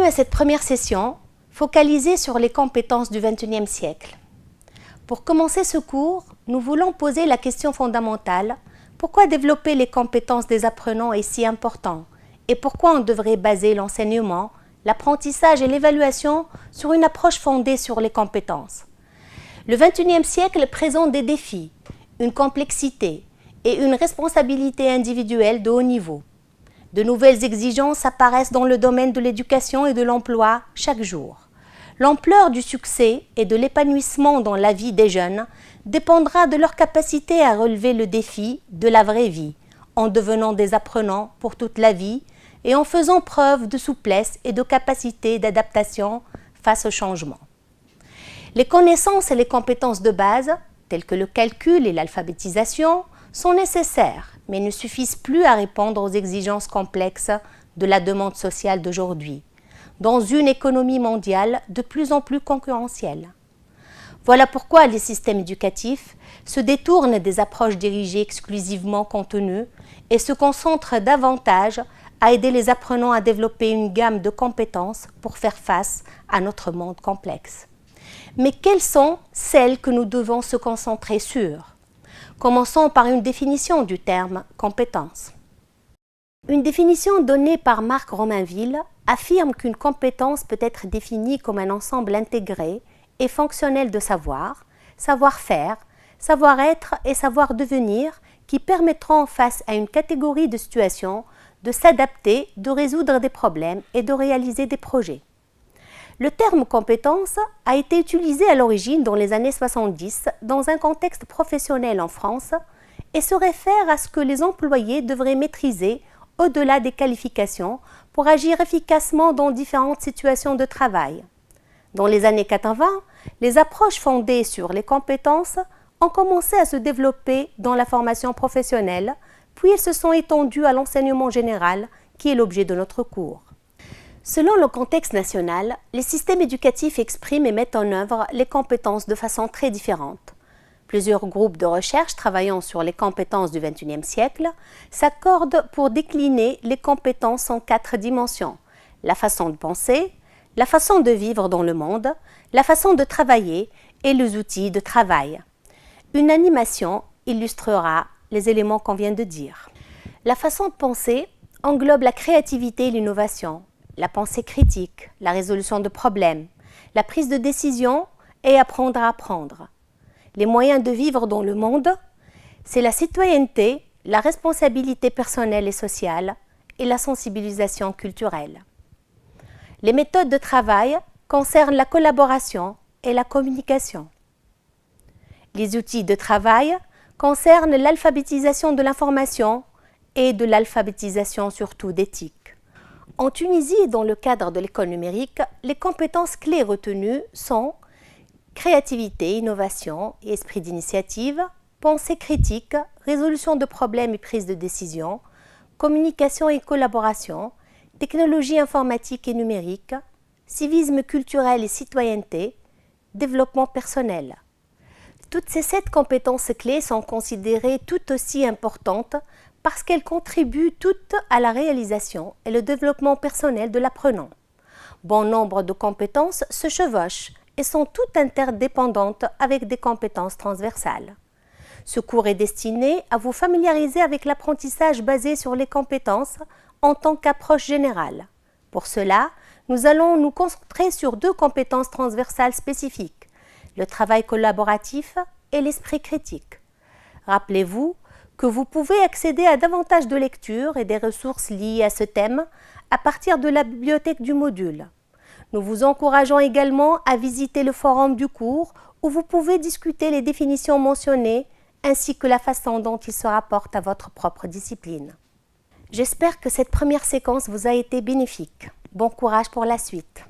à cette première session, focalisée sur les compétences du XXIe siècle. Pour commencer ce cours, nous voulons poser la question fondamentale: pourquoi développer les compétences des apprenants est si important et pourquoi on devrait baser l'enseignement, l'apprentissage et l'évaluation sur une approche fondée sur les compétences. Le XXIe siècle présente des défis, une complexité et une responsabilité individuelle de haut niveau. De nouvelles exigences apparaissent dans le domaine de l'éducation et de l'emploi chaque jour. L'ampleur du succès et de l'épanouissement dans la vie des jeunes dépendra de leur capacité à relever le défi de la vraie vie, en devenant des apprenants pour toute la vie et en faisant preuve de souplesse et de capacité d'adaptation face au changement. Les connaissances et les compétences de base, telles que le calcul et l'alphabétisation, sont nécessaires, mais ne suffisent plus à répondre aux exigences complexes de la demande sociale d'aujourd'hui, dans une économie mondiale de plus en plus concurrentielle. Voilà pourquoi les systèmes éducatifs se détournent des approches dirigées exclusivement contenues et se concentrent davantage à aider les apprenants à développer une gamme de compétences pour faire face à notre monde complexe. Mais quelles sont celles que nous devons se concentrer sur ? Commençons par une définition du terme « compétence ». Une définition donnée par Marc Romainville affirme qu'une compétence peut être définie comme un ensemble intégré et fonctionnel de savoir, savoir-faire, savoir-être et savoir-devenir qui permettront face à une catégorie de situations de s'adapter, de résoudre des problèmes et de réaliser des projets. Le terme « compétence » a été utilisé à l'origine dans les années 70 dans un contexte professionnel en France et se réfère à ce que les employés devraient maîtriser au-delà des qualifications pour agir efficacement dans différentes situations de travail. Dans les années 80, les approches fondées sur les compétences ont commencé à se développer dans la formation professionnelle, puis elles se sont étendues à l'enseignement général qui est l'objet de notre cours. Selon le contexte national, les systèmes éducatifs expriment et mettent en œuvre les compétences de façon très différente. Plusieurs groupes de recherche travaillant sur les compétences du XXIe siècle s'accordent pour décliner les compétences en 4 dimensions: la façon de penser, la façon de vivre dans le monde, la façon de travailler et les outils de travail. Une animation illustrera les éléments qu'on vient de dire. La façon de penser englobe la créativité et l'innovation, la pensée critique, la résolution de problèmes, la prise de décision et apprendre à apprendre. Les moyens de vivre dans le monde, c'est la citoyenneté, la responsabilité personnelle et sociale et la sensibilisation culturelle. Les méthodes de travail concernent la collaboration et la communication. Les outils de travail concernent l'alphabétisation de l'information et de l'alphabétisation surtout d'éthique. En Tunisie, dans le cadre de l'école numérique, les compétences clés retenues sont créativité, innovation et esprit d'initiative, pensée critique, résolution de problèmes et prise de décision, communication et collaboration, technologie informatique et numérique, civisme culturel et citoyenneté, développement personnel. Toutes ces 7 compétences clés sont considérées tout aussi importantes parce qu'elles contribuent toutes à la réalisation et le développement personnel de l'apprenant. Bon nombre de compétences se chevauchent et sont toutes interdépendantes avec des compétences transversales. Ce cours est destiné à vous familiariser avec l'apprentissage basé sur les compétences en tant qu'approche générale. Pour cela, nous allons nous concentrer sur 2 compétences transversales spécifiques: le travail collaboratif et l'esprit critique. Rappelez-vous que vous pouvez accéder à davantage de lectures et des ressources liées à ce thème à partir de la bibliothèque du module. Nous vous encourageons également à visiter le forum du cours où vous pouvez discuter les définitions mentionnées ainsi que la façon dont ils se rapportent à votre propre discipline. J'espère que cette première séquence vous a été bénéfique. Bon courage pour la suite.